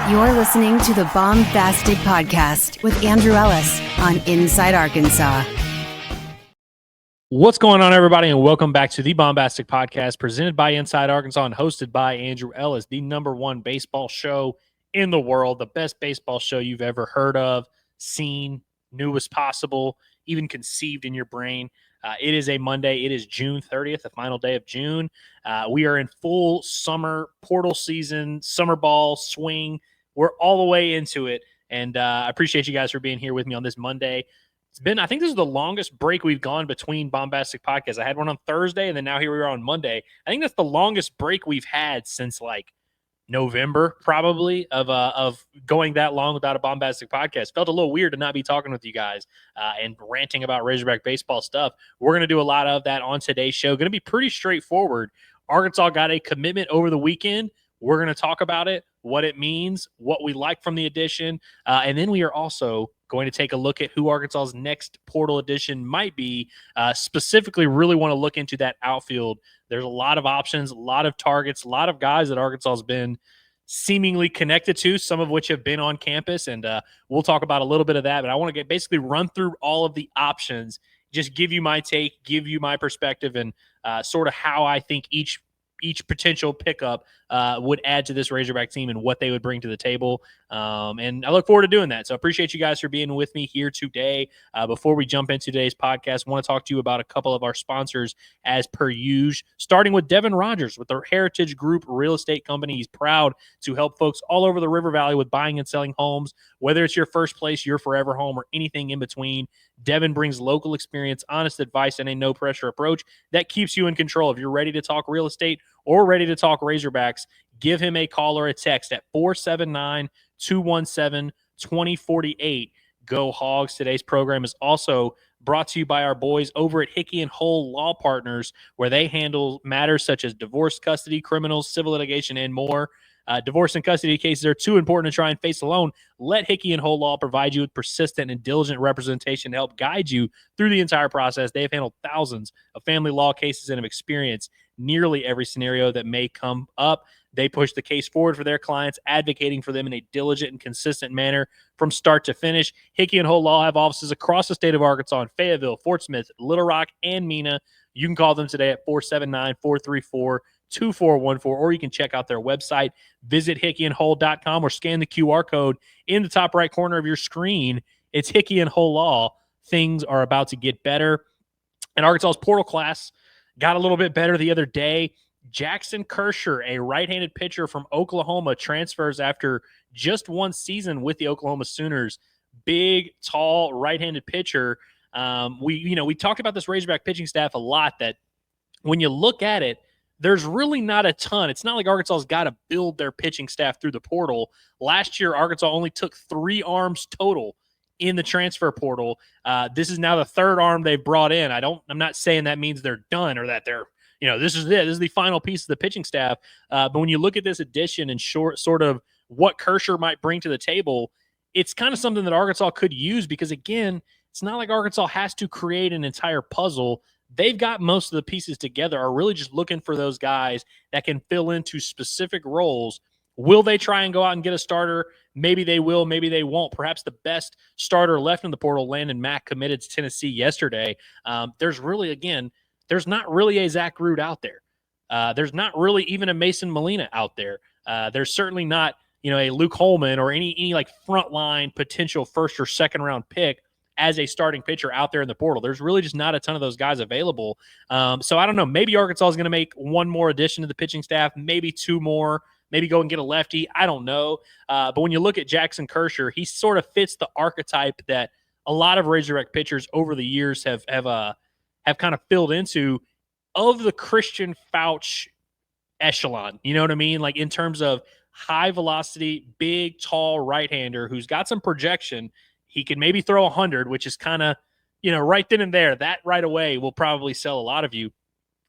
You're listening to the Baumbastic Podcast with Andrew Ellis on Inside Arkansas. What's going on, everybody, and welcome back to the Baumbastic Podcast, presented by Inside Arkansas and hosted by Andrew Ellis, the #1 baseball show in the world, the best baseball show you've ever heard of, seen, knew was possible, even conceived in your brain. It is a Monday. It is June 30th, the final day of June. We are in full summer portal season, summer ball swing. We're all the way into it, and I appreciate you guys for being here with me on this Monday. It's been, I think this is the longest break we've gone between Baumbastic Podcasts. I had one on Thursday, and then now here we are on Monday. I think that's the longest break we've had since like November, probably, of going that long without a Baumbastic Podcast. Felt a little weird to not be talking with you guys and ranting about Razorback baseball stuff. We're going to do a lot of that on today's show. Going to be pretty straightforward. Arkansas got a commitment over the weekend. We're going to talk about it, what it means, what we like from the addition, and then we are also going to take a look at who Arkansas's next portal addition might be. Specifically, really want to look into that outfield. There's a lot of options, a lot of targets, a lot of guys that Arkansas has been seemingly connected to, some of which have been on campus, and we'll talk about a little bit of that. But I want to basically run through all of the options, just give you my take, give you my perspective, and sort of how I think each potential pickup would add to this Razorback team and what they would bring to the table. And I look forward to doing that. So I appreciate you guys for being with me here today. Before we jump into today's podcast, I want to talk to you about a couple of our sponsors as per usual, starting with Devin Rogers with the Heritage Group Real Estate Company. He's proud to help folks all over the River Valley with buying and selling homes, whether it's your first place, your forever home, or anything in between. Devin brings local experience, honest advice, and a no-pressure approach that keeps you in control. If you're ready to talk real estate or ready to talk Razorbacks, give him a call or a text at 479-217-2048. Go Hogs. Today's program is also brought to you by our boys over at Hickey and Hole Law Partners, where they handle matters such as divorce, custody, criminals, civil litigation, and more. Divorce and custody cases are too important to try and face alone. Let Hickey and Hole Law provide you with persistent and diligent representation to help guide you through the entire process. They have handled thousands of family law cases and have experienced nearly every scenario that may come up. They push the case forward for their clients, advocating for them in a diligent and consistent manner from start to finish. Hickey and Hole Law have offices across the state of Arkansas in Fayetteville, Fort Smith, Little Rock, and Mena. You can call them today at 479-434-2414, or you can check out their website. Visit hickeyandhole.com or scan the QR code in the top right corner of your screen. It's Hickey and Hole Law. Things are about to get better. And Arkansas's portal class got a little bit better the other day. Jackson Kircher, a right-handed pitcher from Oklahoma, transfers after just one season with the Oklahoma Sooners. Big, tall, right-handed pitcher. We talked about this Razorback pitching staff a lot, that when you look at it, there's really not a ton. It's not like Arkansas's got to build their pitching staff through the portal. Last year, Arkansas only took 3 arms total in the transfer portal. This is now the 3rd arm they've brought in. I'm not saying that means they're done or that they're, this is it. This is the final piece of the pitching staff. But when you look at this addition and sort of what Kerser might bring to the table, it's kind of something that Arkansas could use, because, again, it's not like Arkansas has to create an entire puzzle. They've got most of the pieces together, are really just looking for those guys that can fill into specific roles. Will they try and go out and get a starter? Maybe they will, maybe they won't. Perhaps the best starter left in the portal, Landon Mack, committed to Tennessee yesterday. There's not really a Zach Root out there. There's not really even a Mason Molina out there. There's certainly not, a Luke Holman or any like frontline potential first or second round pick as a starting pitcher out there in the portal. There's really just not a ton of those guys available. So I don't know. Maybe Arkansas is going to make one more addition to the pitching staff, maybe 2 more, maybe go and get a lefty. I don't know. But when you look at Jackson Kircher, he sort of fits the archetype that a lot of Razorback pitchers over the years have kind of filled into, of the Christian Fouch echelon. You know what I mean? Like, in terms of high velocity, big, tall right-hander who's got some projection. He can maybe throw 100, which is kind of, right then and there. That right away will probably sell a lot of you.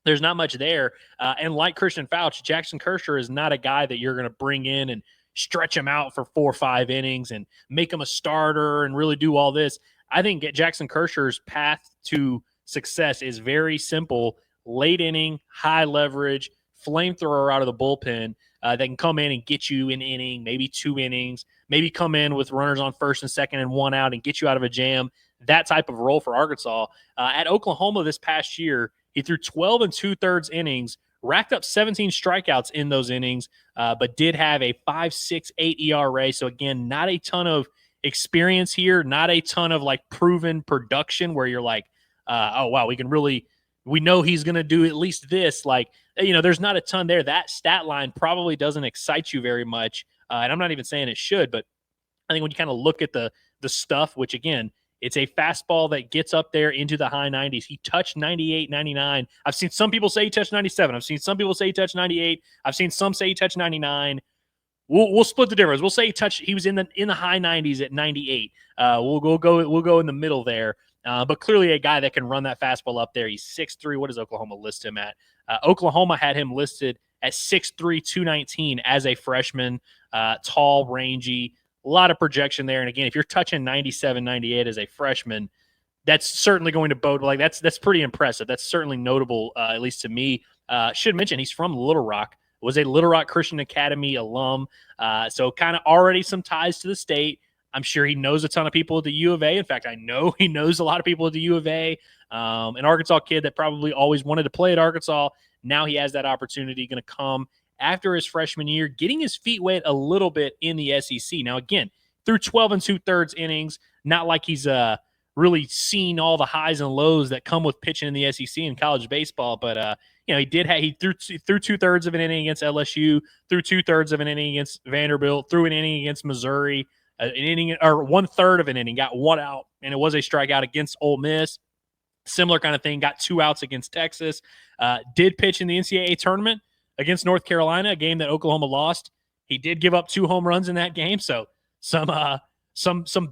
There's not much there. And like Christian Fouch, Jackson Kircher is not a guy that you're going to bring in and stretch him out for 4 or 5 innings and make him a starter and really do all this. I think Jackson Kircher's path to success is very simple. Late inning, high leverage, flamethrower out of the bullpen. that can come in and get you an inning, maybe 2 innings, maybe come in with runners on first and second and 1 out and get you out of a jam. That type of role for Arkansas. At Oklahoma this past year, he threw 12 2/3 innings, racked up 17 strikeouts in those innings, but did have a 5.68 ERA. So again, not a ton of experience here, not a ton of like proven production where you're like, oh wow, we know he's going to do at least this. Like, there's not a ton there. That stat line probably doesn't excite you very much. And I'm not even saying it should, but I think when you kind of look at the stuff, which again, it's a fastball that gets up there into the high 90s. He touched 98, 99. I've seen some people say he touched 97. I've seen some people say he touched 98. I've seen some say he touched 99. We'll split the difference. We'll say he was in the high 90s at 98. We'll go in the middle there. But clearly a guy that can run that fastball up there. He's 6'3". What does Oklahoma list him at? Oklahoma had him listed at 6'3", 219 as a freshman. Tall, rangy, a lot of projection there. And again, if you're touching 97, 98 as a freshman, that's certainly going to bode. Like that's pretty impressive. That's certainly notable, at least to me. Should mention he's from Little Rock, was a Little Rock Christian Academy alum. So kind of already some ties to the state. I'm sure he knows a ton of people at the U of A. In fact, I know he knows a lot of people at the U of A. An Arkansas kid that probably always wanted to play at Arkansas. Now he has that opportunity going to come after his freshman year, getting his feet wet a little bit in the SEC. Now, again, through 12 2/3 innings, not like he's really seen all the highs and lows that come with pitching in the SEC in college baseball, but he threw 2/3 of an inning against LSU, threw 2/3 of an inning against Vanderbilt, threw an inning against Missouri, an inning or 1/3 of an inning, got 1 out, and it was a strikeout against Ole Miss. Similar kind of thing, got 2 outs against Texas. Did pitch in the NCAA tournament against North Carolina, a game that Oklahoma lost. He did give up 2 home runs in that game, so some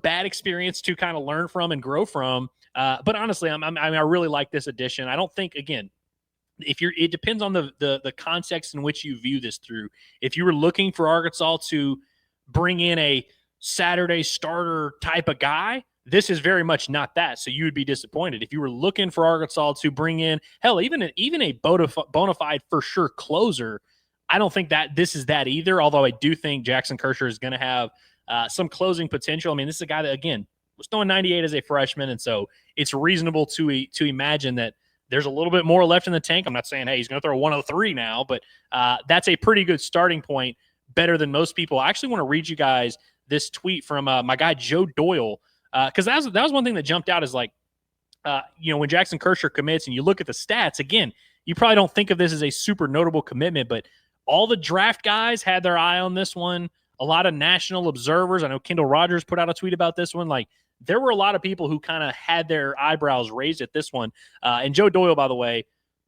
bad experience to kind of learn from and grow from. But honestly, I really like this addition. I don't think, again, it depends on the context in which you view this through. If you were looking for Arkansas to bring in a Saturday starter type of guy, this is very much not that. So you would be disappointed. If you were looking for Arkansas to bring in, hell, even a bona fide for sure closer, I don't think that this is that either. Although I do think Jackson Kircher is going to have some closing potential. I mean, this is a guy that, again, was throwing 98 as a freshman, and so it's reasonable to imagine that there's a little bit more left in the tank. I'm not saying, hey, he's going to throw 103 now, but that's a pretty good starting point, better than most people. I actually want to read you guys this tweet from my guy Joe Doyle, because that was one thing that jumped out is like, when Jackson Kircher commits and you look at the stats, again, you probably don't think of this as a super notable commitment, but all the draft guys had their eye on this one. A lot of national observers. I know Kendall Rogers put out a tweet about this one. Like, there were a lot of people who kind of had their eyebrows raised at this one. And Joe Doyle, by the way,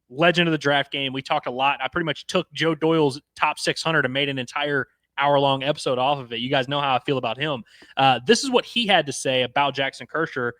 legend of the draft game. We talked a lot. I pretty much took Joe Doyle's top 600 and made an entire hour-long episode off of it. You guys know how I feel about him. This is what he had to say about Jackson Kircher.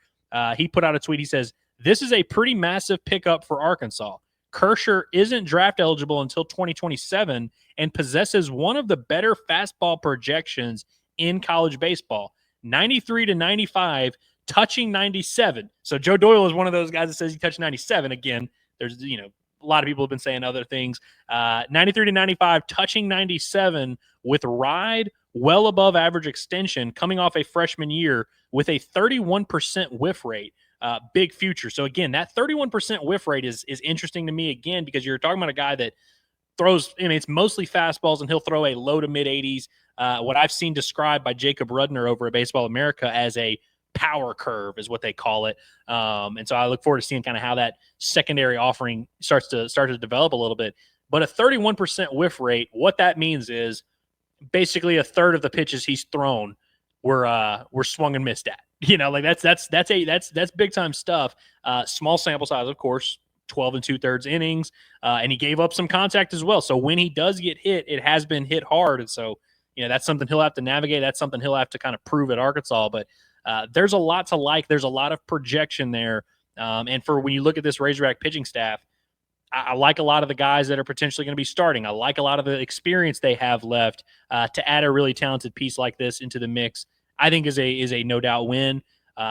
He put out a tweet. He says, "This is a pretty massive pickup for Arkansas. Kerser isn't draft eligible until 2027 and possesses one of the better fastball projections in college baseball. 93 to 95, touching 97. So Joe Doyle is one of those guys that says he touched 97. Again, there's, a lot of people have been saying other things. 93 to 95, touching 97 with ride, well above average extension, coming off a freshman year with a 31% whiff rate. Big future. So again, that 31% whiff rate is interesting to me again, because you're talking about a guy that throws, it's mostly fastballs, and he'll throw a low to mid 80s. What I've seen described by Jacob Rudner over at Baseball America as a power curve is what they call it. And so I look forward to seeing kind of how that secondary offering starts to develop a little bit. But a 31% whiff rate, what that means is basically a third of the pitches he's thrown were swung and missed at. That's big time stuff. Small sample size, of course, 12 2/3 innings, and he gave up some contact as well. So when he does get hit, it has been hit hard, and so that's something he'll have to navigate. That's something he'll have to kind of prove at Arkansas. But there's a lot to like. There's a lot of projection there, and for when you look at this Razorback pitching staff, I like a lot of the guys that are potentially going to be starting. I like a lot of the experience they have left. To add a really talented piece like this into the mix, I think is a no doubt win.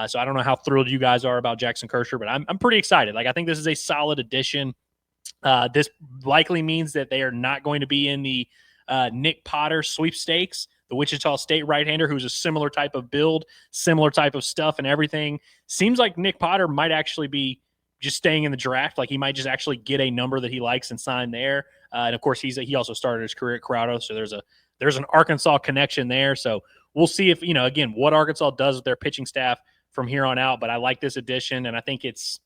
So I don't know how thrilled you guys are about Jackson Kircher, but I'm pretty excited. Like, I think this is a solid addition. This likely means that they are not going to be in the Nick Potter sweepstakes, the Wichita State right-hander, who's a similar type of build, similar type of stuff and everything. Seems like Nick Potter might actually be just staying in the draft. Like he might just actually get a number that he likes and sign there. And of course, he also started his career at Corrado, so there's an Arkansas connection there. So we'll see if, again, what Arkansas does with their pitching staff from here on out. But I like this addition, and I think it's,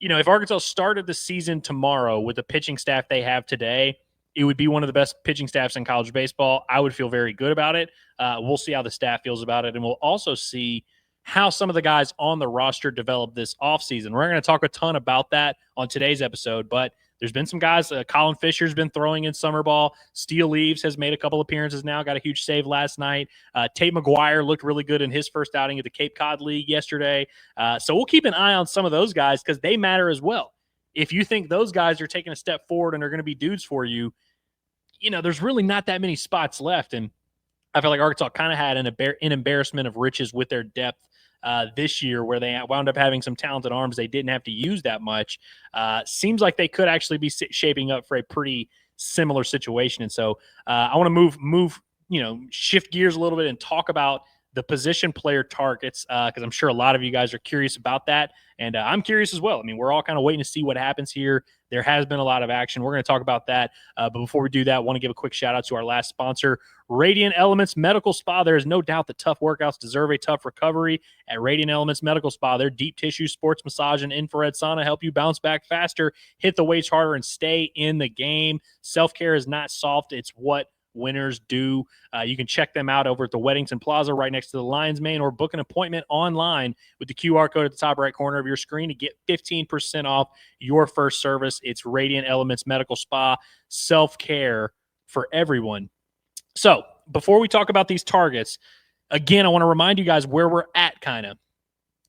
if Arkansas started the season tomorrow with the pitching staff they have today, it would be one of the best pitching staffs in college baseball. I would feel very good about it. We'll see how the staff feels about it, and we'll also see how some of the guys on the roster develop this offseason. We're going to talk a ton about that on today's episode, but there's been some guys. Colin Fisher's been throwing in summer ball. Steele Leaves has made a couple appearances now, got a huge save last night. Tate McGuire looked really good in his first outing at the Cape Cod League yesterday. So we'll keep an eye on some of those guys because they matter as well. If you think those guys are taking a step forward and are going to be dudes for you, there's really not that many spots left. And I feel like Arkansas kind of had an embarrassment of riches with their depth this year, where they wound up having some talented arms they didn't have to use that much. Seems like they could actually be shaping up for a pretty similar situation. And so I want to move, shift gears a little bit and talk about the position player targets, because I'm sure a lot of you guys are curious about that. And I'm curious as well. I mean, we're all kind of waiting to see what happens here. There has been a lot of action. We're going to talk about that. But before we do that, I want to give a quick shout out to our last sponsor, Radiant Elements Medical Spa. There is no doubt that tough workouts deserve a tough recovery. At Radiant Elements Medical Spa, their deep tissue sports massage and infrared sauna help you bounce back faster, hit the weights harder, and stay in the game. Self-care is not soft. It's what winners do. You can check them out over at the Weddington Plaza right next to the Lions Main, or book an appointment online with the QR code at the top right corner of your screen to get 15% off your first service. It's Radiant Elements Medical Spa, self-care for everyone. So before we talk about these targets, again, I want to remind you guys where we're at kind of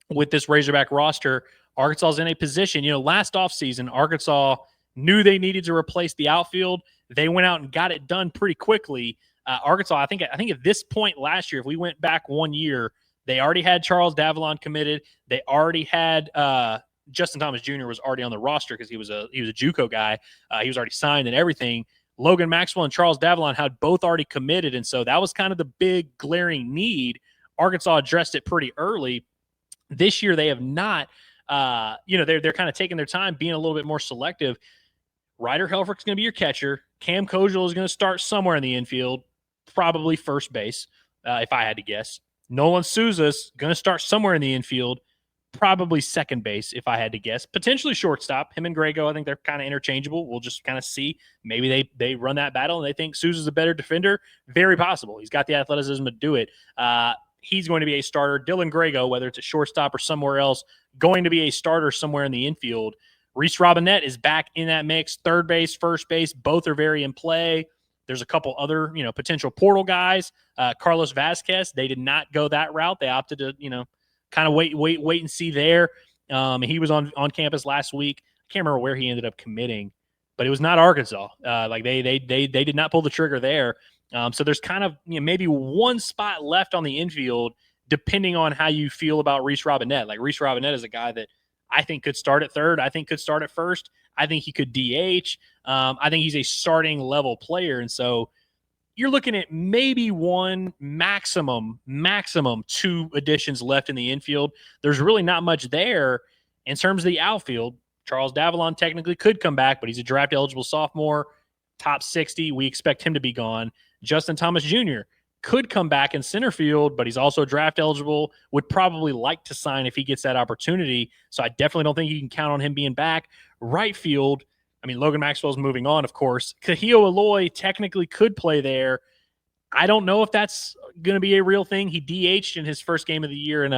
with this Razorback roster. Arkansas is in a position, last offseason, Arkansas knew they needed to replace the outfield. They went out and got it done pretty quickly. Arkansas, I think at this point last year, if we went back 1 year, they already had Charles Davalon committed. They already had Justin Thomas Jr. was already on the roster because he was a JUCO guy. He was already signed and everything. Logan Maxwell and Charles Davalon had both already committed, and so that was kind of the big glaring need. Arkansas addressed it pretty early. This year they have not. They're kind of taking their time, being a little bit more selective. Ryder Helfrich's going to be your catcher. Cam Kojal is going to start somewhere in the infield, probably first base, if I had to guess. Nolan Souza's going to start somewhere in the infield, probably second base, if I had to guess. Potentially shortstop. Him and Grego, I think they're kind of interchangeable. We'll just kind of see. Maybe they run that battle and they think Souza's a better defender. Very possible. He's got the athleticism to do it. He's going to be a starter. Dylan Grego, whether it's a shortstop or somewhere else, going to be a starter somewhere in the infield. Reese Robinette is back in that mix. Third base, first base, both are very in play. There's a couple other, potential portal guys. Carlos Vasquez, they did not go that route. They opted to, kind of wait and see there. He was on campus last week. I can't remember where he ended up committing, but it was not Arkansas. They did not pull the trigger there. So there's kind of maybe one spot left on the infield, depending on how you feel about Reese Robinette. Like Reese Robinette is a guy that I think could start at third. I think could start at first. I think he could DH. I think he's a starting level player. And so you're looking at maybe one, maximum two additions left in the infield. There's really not much there in terms of the outfield. Charles Davalon technically could come back, but he's a draft eligible sophomore, top 60. We expect him to be gone. Justin Thomas Jr. could come back in center field, but he's also draft eligible, would probably like to sign if he gets that opportunity. So I definitely don't think you can count on him being back. Right field, Logan Maxwell's moving on, of course. Kahio Aloy technically could play there. I don't know if that's going to be a real thing. He DH'd in his first game of the year in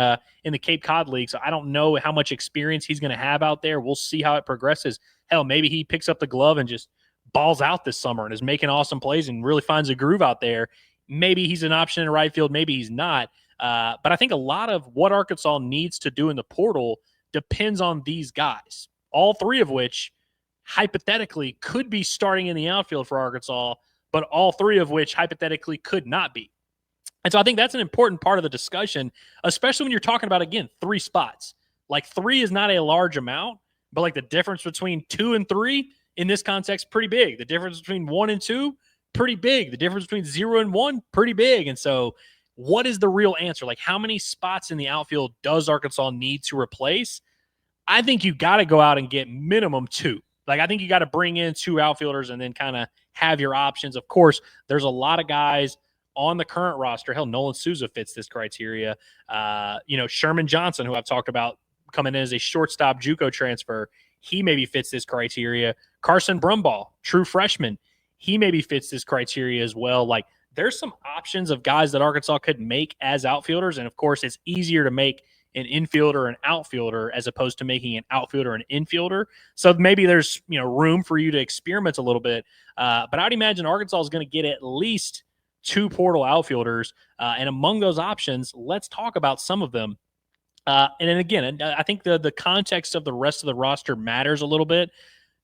the Cape Cod League, so I don't know how much experience he's going to have out there. We'll see how it progresses. Hell, maybe he picks up the glove and just balls out this summer and is making awesome plays and really finds a groove out there. Maybe he's an option in right field. Maybe he's not. But I think a lot of what Arkansas needs to do in the portal depends on these guys, all three of which hypothetically could be starting in the outfield for Arkansas, but all three of which hypothetically could not be. And so I think that's an important part of the discussion, especially when you're talking about, again, 3 spots. Like 3 is not a large amount, but like the difference between 2 and 3 in this context, pretty big. The difference between 1 and 2, pretty big. The difference between 0 and 1, pretty big. And so what is the real answer? Like, how many spots in the outfield does Arkansas need to replace? I think you got to go out and get minimum 2. Like, I think you got to bring in 2 outfielders and then kind of have your options. Of course, there's a lot of guys on the current roster. Hell, Nolan Souza fits this criteria. Sherman Johnson, who I've talked about coming in as a shortstop JUCO transfer, he maybe fits this criteria. Carson Brumbaugh, true freshman, he maybe fits this criteria as well. Like, there's some options of guys that Arkansas could make as outfielders. And of course, it's easier to make an infielder an outfielder as opposed to making an outfielder an infielder. So maybe there's room for you to experiment a little bit. But I'd imagine Arkansas is going to get at least 2 portal outfielders. And among those options, let's talk about some of them. And then again, I think the context of the rest of the roster matters a little bit,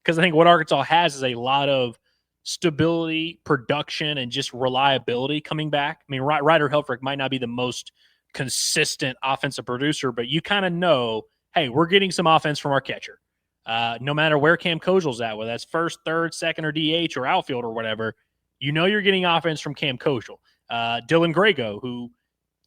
because I think what Arkansas has is a lot of stability, production, and just reliability coming back. I mean, Ryder Helfrich might not be the most consistent offensive producer, but you kind of know, hey, we're getting some offense from our catcher. No matter where Cam Kojal's at, whether that's first, third, second, or DH or outfield or whatever, you're getting offense from Cam Kojal. Dylan Grego, who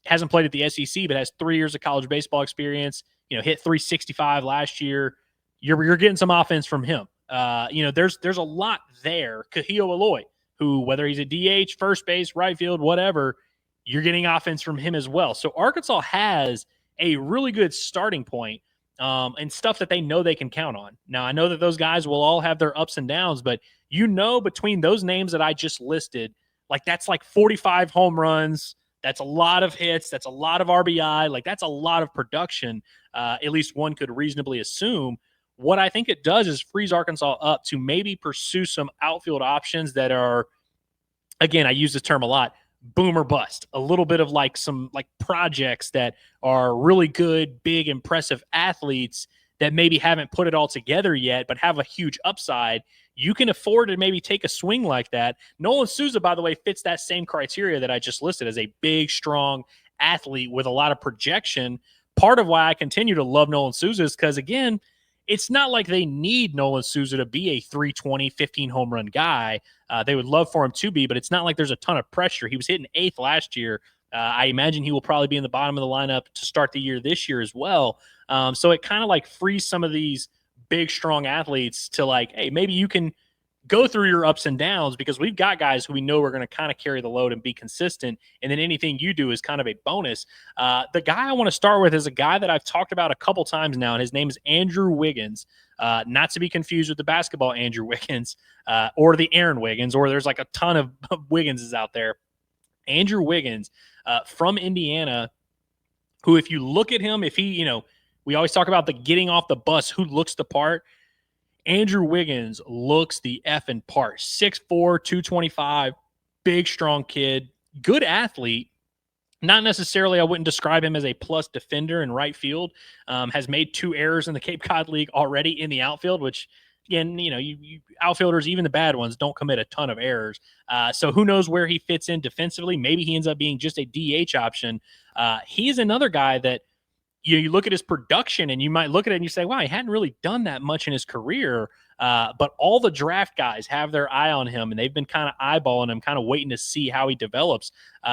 hasn't played at the SEC but has 3 years of college baseball experience, hit 365 last year. You're getting some offense from him. There's a lot there. Kahio Aloy, who, whether he's a DH, first base, right field, whatever, you're getting offense from him as well. So Arkansas has a really good starting point, and stuff that they know they can count on. Now, I know that those guys will all have their ups and downs, but between those names that I just listed, like, that's like 45 home runs. That's a lot of hits. That's a lot of RBI. Like, that's a lot of production. At least one could reasonably assume. What I think it does is frees Arkansas up to maybe pursue some outfield options that are, again, I use this term a lot, boom or bust. A little bit of like some like projects that are really good, big, impressive athletes that maybe haven't put it all together yet, but have a huge upside. You can afford to maybe take a swing like that. Nolan Souza, by the way, fits that same criteria that I just listed as a big, strong athlete with a lot of projection. Part of why I continue to love Nolan Souza is because, again, it's not like they need Nolan Souza to be a 320, 15 home run guy. They would love for him to be, but it's not like there's a ton of pressure. He was hitting 8th last year. I imagine he will probably be in the bottom of the lineup to start the year this year as well. So it kind of like frees some of these big, strong athletes to like, hey, maybe you can go through your ups and downs, because we've got guys who we know are going to kind of carry the load and be consistent. And then anything you do is kind of a bonus. The guy I want to start with is a guy that I've talked about a couple times now, and his name is Andrew Wiggins. Not to be confused with the basketball Andrew Wiggins or the Aaron Wiggins, or there's like a ton of Wigginses out there. Andrew Wiggins from Indiana, who, if you look at him, if he, we always talk about the getting off the bus, who looks the part. Andrew Wiggins looks the effing part. 6'4", 225, big, strong kid, good athlete. Not necessarily, I wouldn't describe him as a plus defender in right field. Has made 2 errors in the Cape Cod League already in the outfield, which, again, you outfielders, even the bad ones, don't commit a ton of errors. So who knows where he fits in defensively. Maybe he ends up being just a DH option. He's another guy that, you look at his production and you might look at it and you say, wow, he hadn't really done that much in his career. But all the draft guys have their eye on him, and they've been kind of eyeballing him, kind of waiting to see how he develops.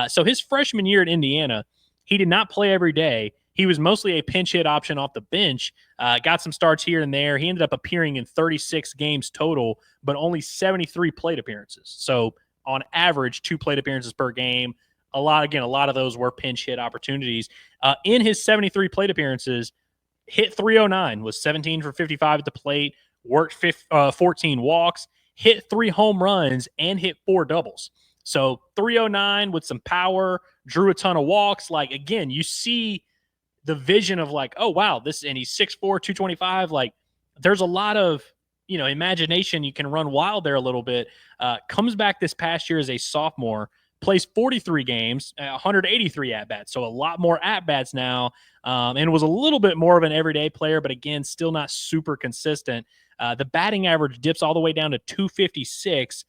So his freshman year at Indiana, he did not play every day. He was mostly a pinch hit option off the bench, got some starts here and there. He ended up appearing in 36 games total, but only 73 plate appearances. So on average, 2 plate appearances per game. A lot of those were pinch hit opportunities. In his 73 plate appearances, hit 309, was 17 for 55 at the plate, worked 14 walks, hit 3 home runs, and hit 4 doubles. So 309 with some power, drew a ton of walks. Like, again, you see the vision of like, oh, wow, and he's 6'4", 225. Like, there's a lot of, imagination. You can run wild there a little bit. Comes back this past year as a sophomore, plays 43 games, 183 at-bats, so a lot more at-bats now, and was a little bit more of an everyday player, but again, still not super consistent. The batting average dips all the way down to 256,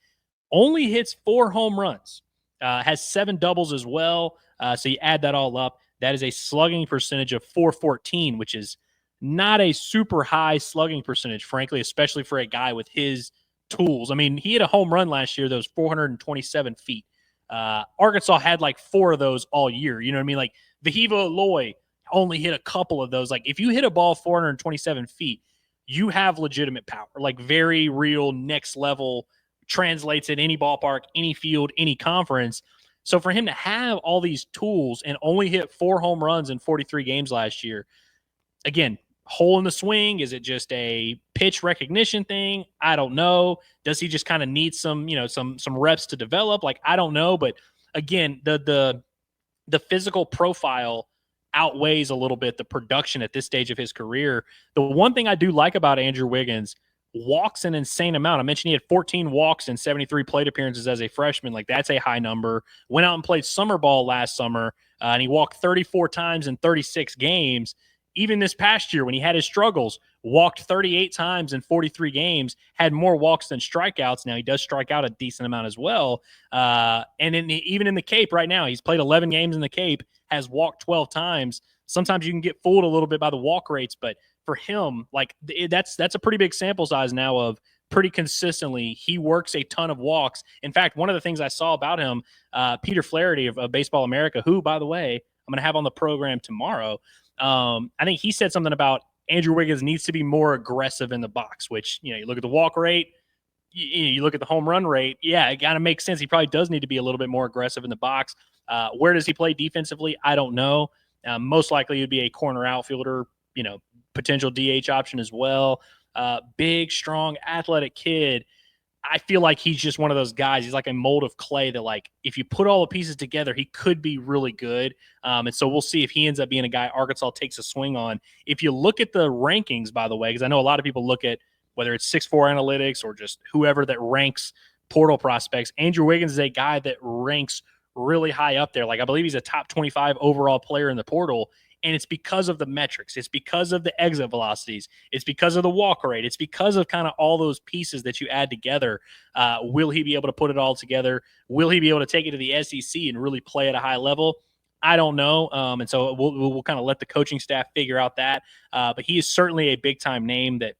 only hits 4 home runs, has 7 doubles as well, so you add that all up, that is a slugging percentage of .414, which is not a super high slugging percentage, frankly, especially for a guy with his tools. I mean, he hit a home run last year that was 427 feet. Arkansas had like 4 of those all year. You know what I mean? Like Vahiva Loy only hit a couple of those. Like if you hit a ball 427 feet, you have legitimate power, like very real next level, translates at any ballpark, any field, any conference. So for him to have all these tools and only hit 4 home runs in 43 games last year, again, hole in the swing? Is it just a pitch recognition thing? I don't know. Does he just kind of need some reps to develop? Like, I don't know. But again, the physical profile outweighs a little bit the production at this stage of his career. The one thing I do like about Andrew Wiggins, walks an insane amount. I mentioned he had 14 walks and 73 plate appearances as a freshman. Like, that's a high number. Went out and played summer ball last summer, and he walked 34 times in 36 games. Even this past year when he had his struggles, walked 38 times in 43 games, had more walks than strikeouts. Now, he does strike out a decent amount as well. And even in the Cape right now, he's played 11 games in the Cape, has walked 12 times. Sometimes you can get fooled a little bit by the walk rates, but for him, like that's a pretty big sample size now of pretty consistently. He works a ton of walks. In fact, one of the things I saw about him, Peter Flaherty of Baseball America, who, by the way, I'm going to have on the program tomorrow. I think he said something about Andrew Wiggins needs to be more aggressive in the box, which, you look at the walk rate, you look at the home run rate. Yeah, it kind of makes sense. He probably does need to be a little bit more aggressive in the box. Where does he play defensively? I don't know. Most likely he'd be a corner outfielder, potential DH option as well. Big, strong, athletic kid. I feel like he's just one of those guys. He's like a mold of clay that, like, if you put all the pieces together, he could be really good. And so we'll see if he ends up being a guy Arkansas takes a swing on. If you look at the rankings, by the way, because I know a lot of people look at whether it's 6'4 Analytics or just whoever that ranks portal prospects, Andrew Wiggins is a guy that ranks really high up there. Like, I believe he's a top 25 overall player in the portal. And it's because of the metrics. It's because of the exit velocities. It's because of the walk rate. It's because of kind of all those pieces that you add together. Will he be able to put it all together? Will he be able to take it to the SEC and really play at a high level? I don't know. And so we'll kind of let the coaching staff figure out that. But he is certainly a big-time name that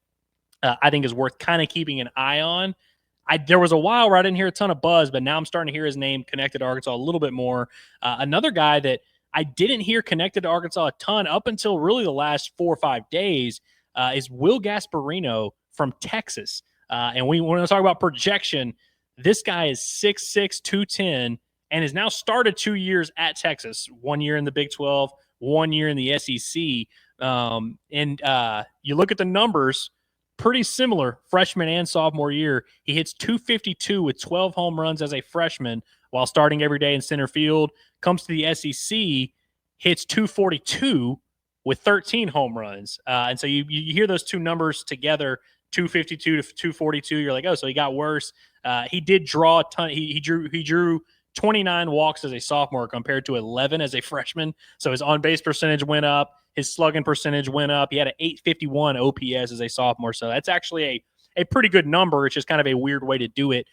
I think is worth kind of keeping an eye on. There was a while where I didn't hear a ton of buzz, but now I'm starting to hear his name connected to Arkansas a little bit more. Another guy that I didn't hear connected to Arkansas a ton up until really the last 4 or 5 days is Will Gasparino from Texas. And we want to talk about projection. This guy is 6'6", 210, and has now started 2 years at Texas, 1 year in the Big 12, 1 year in the SEC. You look at the numbers, pretty similar freshman and sophomore year. He hits 252 with 12 home runs as a freshman while starting every day in center field. Comes to the SEC, hits 242 with 13 home runs. And so you hear those two numbers together, 252 to 242. You're like, oh, so he got worse. He did draw a ton. He drew 29 walks as a sophomore compared to 11 as a freshman. So his on-base percentage went up. His slugging percentage went up. He had an 851 OPS as a sophomore. So that's actually a pretty good number. It's just kind of a weird way to do it.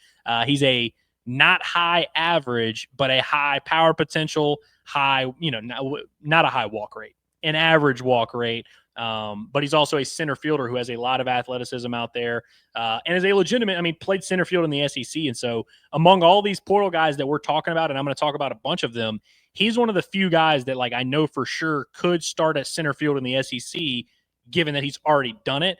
He's a not high average, but a high power potential, high, not a high walk rate, an average walk rate. But he's also a center fielder who has a lot of athleticism out there and is a legitimate, played center field in the SEC. And so among all these portal guys that we're talking about, and I'm going to talk about a bunch of them, he's one of the few guys that, like, I know for sure could start at center field in the SEC, given that he's already done it.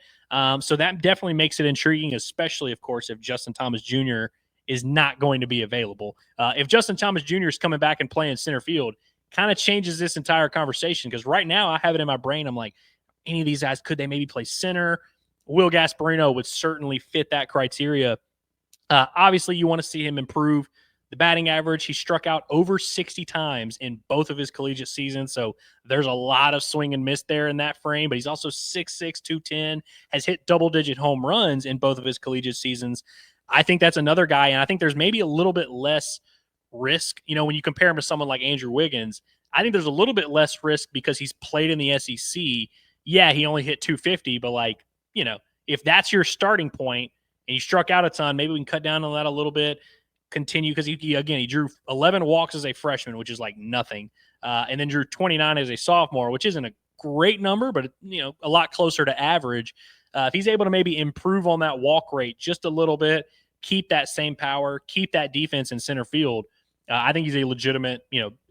So that definitely makes it intriguing, especially, of course, if Justin Thomas Jr. is not going to be available. If Justin Thomas Jr. is coming back and playing center field, kind of changes this entire conversation, because right now I have it in my brain. I'm like, any of these guys, could they maybe play center? Will Gasparino would certainly fit that criteria. Obviously, you want to see him improve the batting average. He struck out over 60 times in both of his collegiate seasons, so there's a lot of swing and miss there in that frame, but he's also 6'6", 210, has hit double-digit home runs in both of his collegiate seasons. I think that's another guy, and I think there's maybe a little bit less risk. When you compare him to someone like Andrew Wiggins, I think there's a little bit less risk because he's played in the SEC. Yeah, he only hit 250, but if that's your starting point and you struck out a ton, maybe we can cut down on that a little bit, continue, because he drew 11 walks as a freshman, which is like nothing, and then drew 29 as a sophomore, which isn't a great number, but a lot closer to average. if he's able to maybe improve on that walk rate just a little bit, keep that same power, keep that defense in center field, I think he's a legitimate,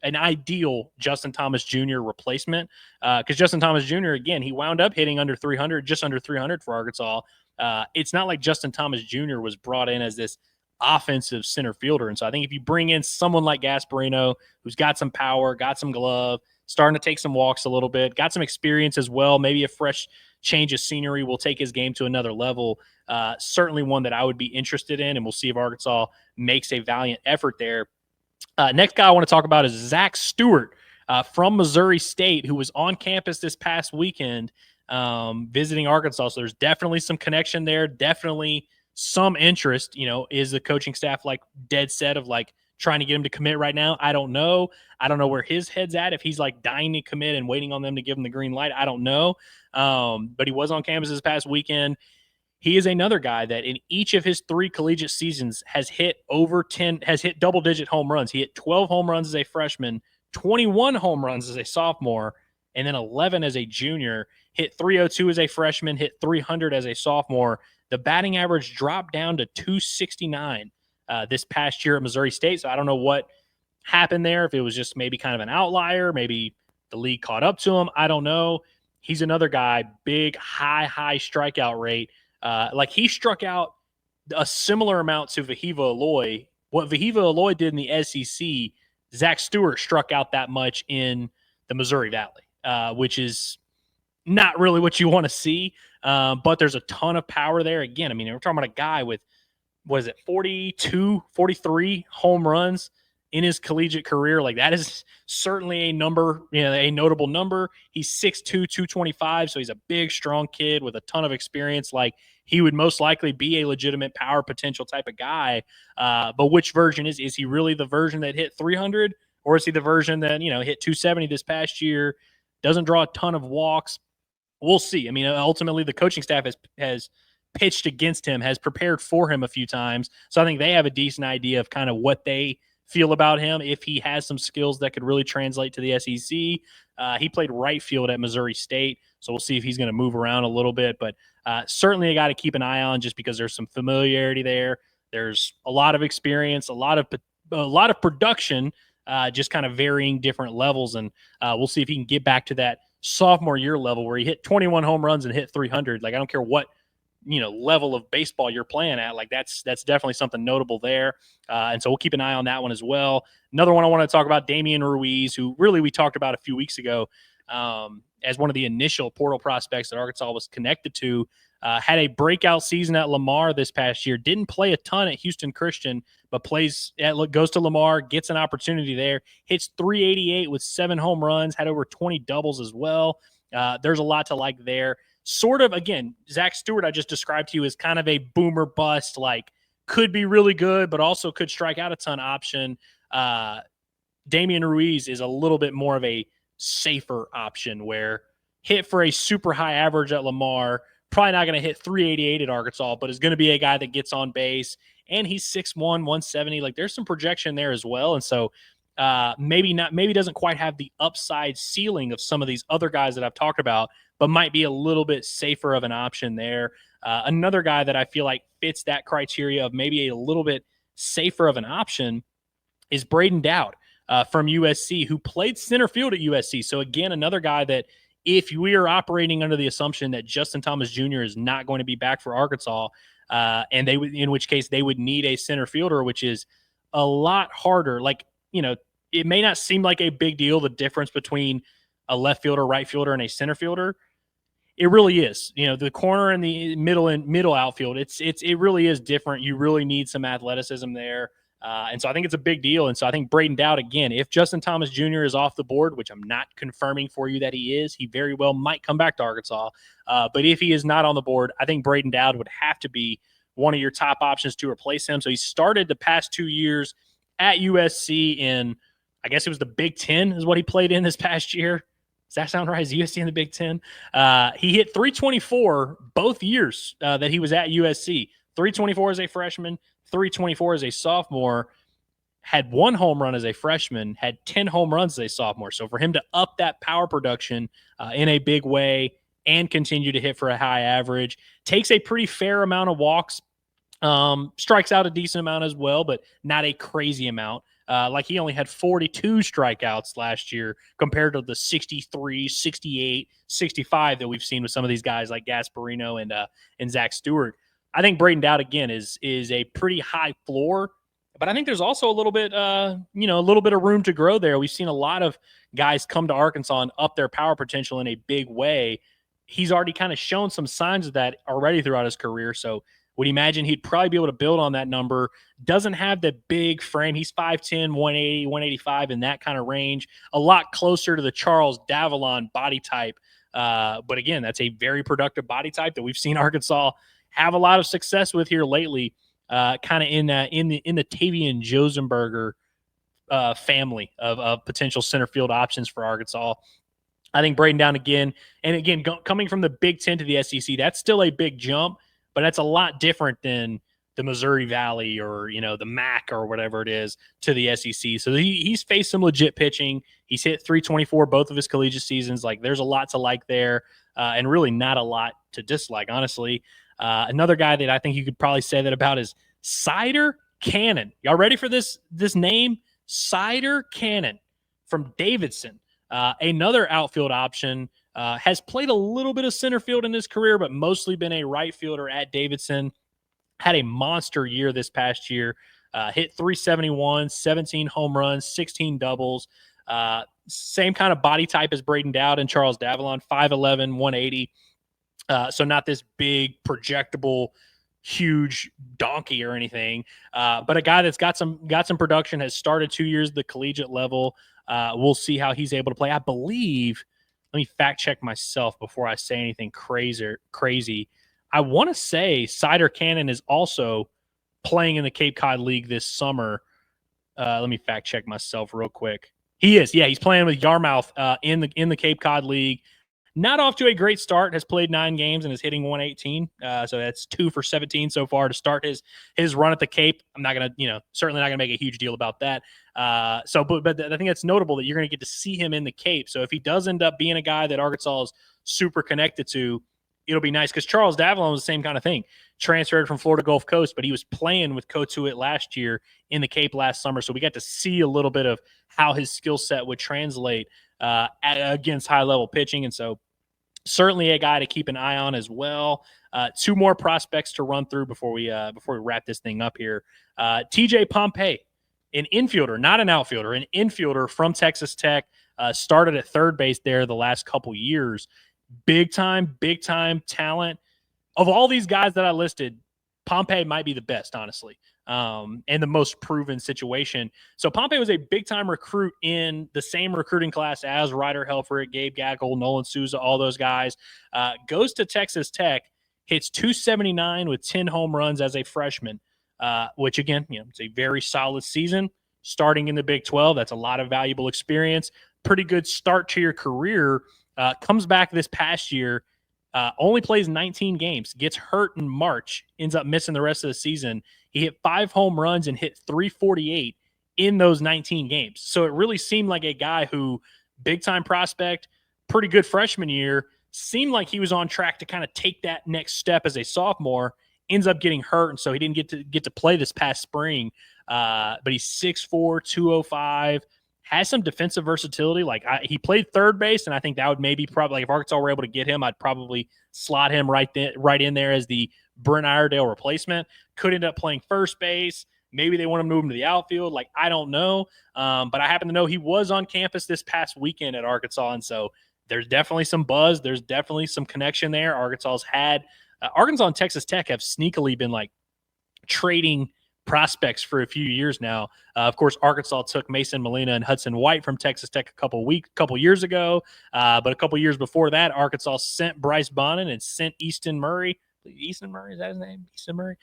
an ideal Justin Thomas Jr. replacement. Because Justin Thomas Jr., again, he wound up hitting under 300, just under 300 for Arkansas. It's not like Justin Thomas Jr. was brought in as this offensive center fielder. And so I think if you bring in someone like Gasparino, who's got some power, got some glove, starting to take some walks a little bit, got some experience as well, maybe a fresh change of scenery will take his game to another level. Certainly one that I would be interested in, and we'll see if Arkansas makes a valiant effort there. Next guy I want to talk about is Zach Stewart from Missouri State, who was on campus this past weekend visiting Arkansas. So there's definitely some connection there, definitely some interest. Is the coaching staff like dead set of like trying to get him to commit right now? I don't know. I don't know where his head's at, if he's like dying to commit and waiting on them to give him the green light. I don't know. But he was on campus this past weekend. He is another guy that in each of his 3 collegiate seasons has hit double-digit home runs. He hit 12 home runs as a freshman, 21 home runs as a sophomore, and then 11 as a junior. Hit 302 as a freshman, hit 300 as a sophomore. The batting average dropped down to 269 this past year at Missouri State. So I don't know what happened there, if it was just maybe kind of an outlier, maybe the league caught up to him. I don't know. He's another guy, big, high strikeout rate. Like he struck out a similar amount to Vahiva Aloy. What Vahiva Aloy did in the SEC, Zach Stewart struck out that much in the Missouri Valley, which is not really what you want to see. But there's a ton of power there. Again, I mean, we're talking about a guy with, 42, 43 home runs in his collegiate career. Like that is certainly a number, a notable number. He's 6'2", 225. So he's a big, strong kid with a ton of experience. Like he would most likely be a legitimate power potential type of guy. But which version is he really the version that hit 300, or is he the version that, hit 270 this past year, doesn't draw a ton of walks? We'll see. I mean, ultimately the coaching staff has pitched against him, has prepared for him a few times. So I think they have a decent idea of kind of what they feel about him, if he has some skills that could really translate to the SEC. He played right field at Missouri State, so we'll see if he's going to move around a little bit. But certainly a guy to keep an eye on just because there's some familiarity there. There's a lot of experience, a lot of production, just kind of varying different levels. And we'll see if he can get back to that sophomore year level where he hit 21 home runs and hit 300. Like I don't care what level of baseball you're playing at, like that's definitely something notable there. And so we'll keep an eye on that one as well. Another one I want to talk about, Damian Ruiz, who really we talked about a few weeks ago as one of the initial portal prospects that Arkansas was connected to, had a breakout season at Lamar this past year. Didn't play a ton at Houston Christian, but goes to Lamar, gets an opportunity there, hits 388 with 7 home runs, had over 20 doubles as well. There's a lot to like there. Sort of, again, Zach Stewart I just described to you as kind of a boomer bust, like could be really good, but also could strike out a ton option. Damian Ruiz is a little bit more of a safer option where hit for a super high average at Lamar, probably not going to hit 388 at Arkansas, but is going to be a guy that gets on base, and he's 6'1", 170. Like there's some projection there as well. And so maybe doesn't quite have the upside ceiling of some of these other guys that I've talked about, but might be a little bit safer of an option there. Another guy that I feel like fits that criteria of maybe a little bit safer of an option is Braden Dowd from USC, who played center field at USC. So again, another guy that if we are operating under the assumption that Justin Thomas Jr. is not going to be back for Arkansas, and in which case they would need a center fielder, which is a lot harder. Like, it may not seem like a big deal, the difference between a left fielder, right fielder, and a center fielder. It really is. The corner and the middle outfield, it really is different. You really need some athleticism there. And so I think it's a big deal. And so I think Braden Dowd, again, if Justin Thomas Jr. is off the board, which I'm not confirming for you that he is, he very well might come back to Arkansas. But if he is not on the board, I think Braden Dowd would have to be one of your top options to replace him. So he started the past 2 years at USC in, I guess it was the Big Ten is what he played in this past year. Does that sound right? Is USC in the Big Ten? He hit 324 both years that he was at USC. 324 as a freshman, 324 as a sophomore, had 1 home run as a freshman, had 10 home runs as a sophomore. So for him to up that power production in a big way and continue to hit for a high average. Takes a pretty fair amount of walks, strikes out a decent amount as well, but not a crazy amount. Like he only had 42 strikeouts last year compared to the 63, 68, 65 that we've seen with some of these guys like Gasparino and Zach Stewart. I think Braden Dowd again is a pretty high floor, but I think there's also a little bit of room to grow there. We've seen a lot of guys come to Arkansas and up their power potential in a big way. He's already kind of shown some signs of that already throughout his career. So would imagine he'd probably be able to build on that number. Doesn't have the big frame. He's 5'10", 180, 185 in that kind of range. A lot closer to the Charles Davalon body type. But again, that's a very productive body type that we've seen Arkansas have a lot of success with here lately. Kind of in the Tavian Josenberger family of potential center field options for Arkansas. I think Braden Dowd again, and again, coming from the Big Ten to the SEC, that's still a big jump. But that's a lot different than the Missouri Valley or, the MAC or whatever it is to the SEC. So he's faced some legit pitching. He's hit 324 both of his collegiate seasons. Like, there's a lot to like there, and really not a lot to dislike, honestly. Another guy that I think you could probably say that about is Cider Cannon. Y'all ready for this name? Cider Cannon from Davidson. Another outfield option. Has played a little bit of center field in his career, but mostly been a right fielder at Davidson. Had a monster year this past year. Hit 371, 17 home runs, 16 doubles. Same kind of body type as Braden Dowd and Charles Davalon, 5'11", 180. So not this big, projectable, huge donkey or anything. But a guy that's got some production, has started 2 years at the collegiate level. We'll see how he's able to play. I believe – let me fact check myself before I say anything crazy. I want to say Cider Cannon is also playing in the Cape Cod League this summer. Let me fact check myself real quick. He is. Yeah, he's playing with Yarmouth in the Cape Cod League. Not off to a great start. Has played 9 games and is hitting 118. So that's 2 for 17 so far to start his run at the Cape. I'm not gonna, certainly not gonna make a huge deal about that. But I think it's notable that you're gonna get to see him in the Cape. So if he does end up being a guy that Arkansas is super connected to, it'll be nice, because Charles Davalon was the same kind of thing. Transferred from Florida Gulf Coast, but he was playing with Cotuit last year in the Cape last summer. So we got to see a little bit of how his skill set would translate against high-level pitching. And so certainly a guy to keep an eye on as well. 2 more prospects to run through before we wrap this thing up here. TJ Pompey, an infielder, not an outfielder, an infielder from Texas Tech, started at third base there the last couple years. Big time talent. Of all these guys that I listed, Pompey might be the best, honestly, and the most proven situation. So Pompey was a big-time recruit in the same recruiting class as Ryder Helfrich, Gabe Gackel, Nolan Souza, all those guys. Goes to Texas Tech, hits 279 with 10 home runs as a freshman, which, again, it's a very solid season. Starting in the Big 12, that's a lot of valuable experience. Pretty good start to your career. Comes back this past year, only plays 19 games, gets hurt in March, ends up missing the rest of the season. He hit 5 home runs and hit 348 in those 19 games. So it really seemed like a guy who, big-time prospect, pretty good freshman year, seemed like he was on track to kind of take that next step as a sophomore, ends up getting hurt, and so he didn't get to play this past spring. But he's 6'4", 205, has some defensive versatility. He played third base, and I think that would maybe probably, if Arkansas were able to get him, I'd probably slot him right in there as the Brent Iredale replacement. Could end up playing first base. Maybe they want him to move him to the outfield. I don't know. But I happen to know he was on campus this past weekend at Arkansas, and so there's definitely some buzz. There's definitely some connection there. Arkansas and Texas Tech have sneakily been trading prospects for a few years now. Of course, Arkansas took Mason Molina and Hudson White from Texas Tech a couple years ago. But a couple years before that, Arkansas sent Bryce Bonnin and sent Easton Murray. Easton Murray, is that his name? Easton Murray.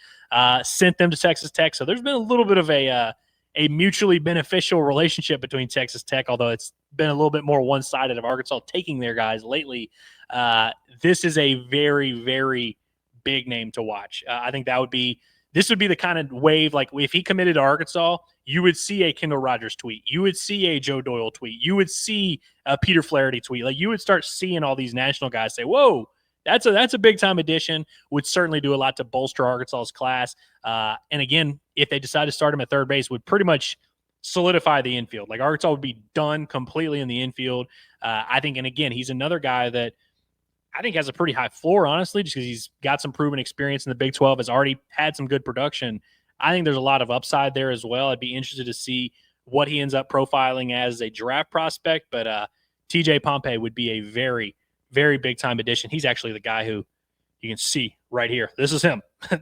Sent them to Texas Tech. So there's been a little bit of a mutually beneficial relationship between Texas Tech, although it's been a little bit more one-sided of Arkansas taking their guys lately. This is a very, very big name to watch. I think this would be the kind of wave, if he committed to Arkansas, you would see a Kendall Rogers tweet. You would see a Joe Doyle tweet. You would see a Peter Flaherty tweet. You would start seeing all these national guys say, whoa, that's a big time addition. Would certainly do a lot to bolster Arkansas's class. And again, if they decide to start him at third base, would pretty much solidify the infield. Like Arkansas would be done completely in the infield. I think, and again, he's another guy that I think has a pretty high floor, honestly, just because he's got some proven experience in the Big 12, has already had some good production. I think there's a lot of upside there as well. I'd be interested to see what he ends up profiling as a draft prospect, but TJ Pompey would be a very, very big time addition. He's actually the guy who you can see right here. This is him.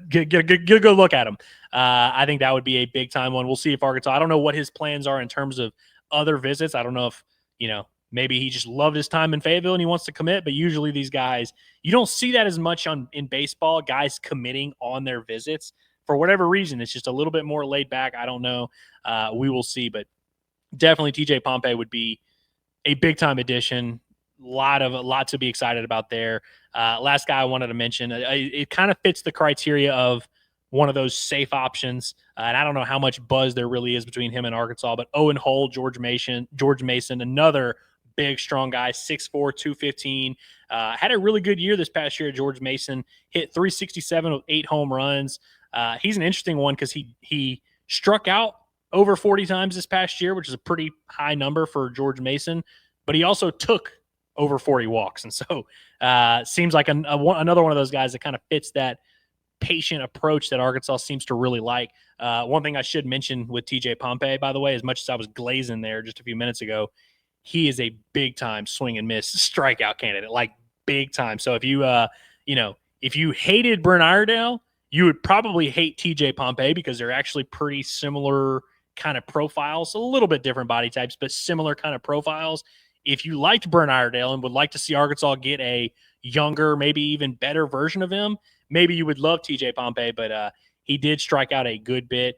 get a good look at him. I think that would be a big time one. We'll see if Arkansas, I don't know what his plans are in terms of other visits. I don't know if, maybe he just loved his time in Fayetteville and he wants to commit, but usually these guys, you don't see that as much in baseball, guys committing on their visits. For whatever reason, it's just a little bit more laid back. I don't know. We will see, but definitely TJ Pompey would be a big-time addition. A lot to be excited about there. Last guy I wanted to mention, it kind of fits the criteria of one of those safe options. And I don't know how much buzz there really is between him and Arkansas, but Owen Hull, George Mason, another big, strong guy, 6'4", 215. Had a really good year this past year. George Mason hit 367 with 8 home runs. He's an interesting one because he struck out over 40 times this past year, which is a pretty high number for George Mason, but he also took over 40 walks. And so seems like another one of those guys that kind of fits that patient approach that Arkansas seems to really like. One thing I should mention with TJ Pompey, by the way, as much as I was glazing there just a few minutes ago, he is a big time swing and miss strikeout candidate, like big time. So if you, if you hated Brent Iredale, you would probably hate TJ Pompey because they're actually pretty similar kind of profiles, a little bit different body types, but similar kind of profiles. If you liked Brent Iredale and would like to see Arkansas get a younger, maybe even better version of him, maybe you would love TJ Pompey, but he did strike out a good bit.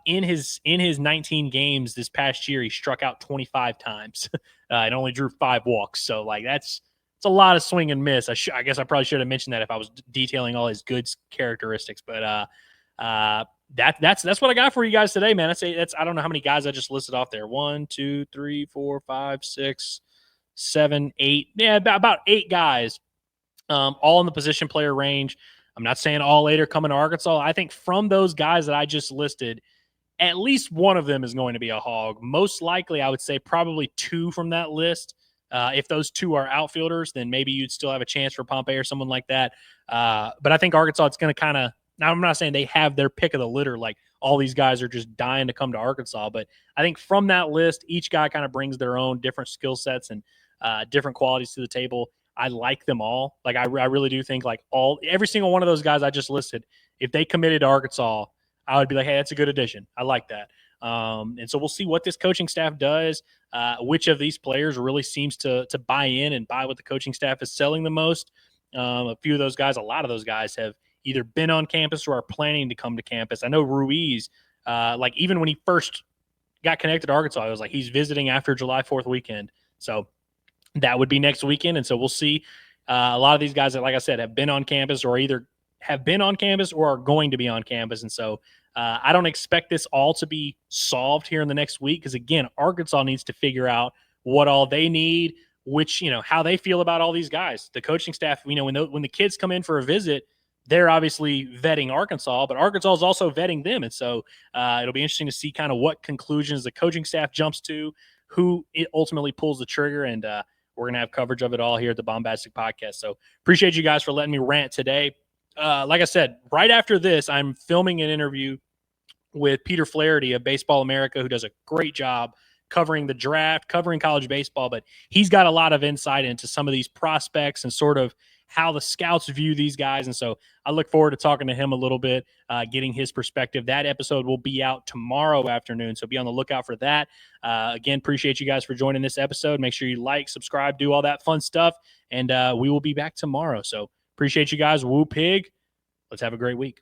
In his 19 games this past year, he struck out 25 times and only drew 5 walks. So like it's a lot of swing and miss. I guess I probably should have mentioned that if I was detailing all his good characteristics. But that's what I got for you guys today, man. I don't know how many guys I just listed off there. 1, 2, 3, 4, 5, 6, 7, 8. Yeah, about 8 guys, all in the position player range. I'm not saying all 8 are coming to Arkansas. I think from those guys that I just listed, at least one of them is going to be a Hog. Most likely, I would say probably 2 from that list. If those 2 are outfielders, then maybe you'd still have a chance for Pompey or someone like that. But I think Arkansas, it's going to kind of – now I'm not saying they have their pick of the litter, like all these guys are just dying to come to Arkansas. But I think from that list, each guy kind of brings their own different skill sets and different qualities to the table. I like them all. Like I really do think like every single one of those guys I just listed, if they committed to Arkansas, I would be like, hey, that's a good addition. I like that. And so we'll see what this coaching staff does. Which of these players really seems to buy in and buy what the coaching staff is selling the most. A few of those guys, a lot of those guys have either been on campus or are planning to come to campus. I know Ruiz, like even when he first got connected to Arkansas, I was like, he's visiting after July 4th weekend. So that would be next weekend. And so we'll see a lot of these guys that, like I said, have been on campus or either have been on campus or are going to be on campus. And so I don't expect this all to be solved here in the next week because, again, Arkansas needs to figure out what all they need, which, how they feel about all these guys. The coaching staff, when the kids come in for a visit, they're obviously vetting Arkansas, but Arkansas is also vetting them. And so it'll be interesting to see kind of what conclusions the coaching staff jumps to, who it ultimately pulls the trigger, and we're going to have coverage of it all here at the Baumbastic Podcast. So appreciate you guys for letting me rant today. Like I said, right after this, I'm filming an interview with Peter Flaherty of Baseball America, who does a great job covering the draft, covering college baseball, but he's got a lot of insight into some of these prospects and sort of how the scouts view these guys. And so I look forward to talking to him a little bit, getting his perspective. That episode will be out tomorrow afternoon, so be on the lookout for that. Again, appreciate you guys for joining this episode. Make sure you like, subscribe, do all that fun stuff, and we will be back tomorrow. So appreciate you guys. Woo pig. Let's have a great week.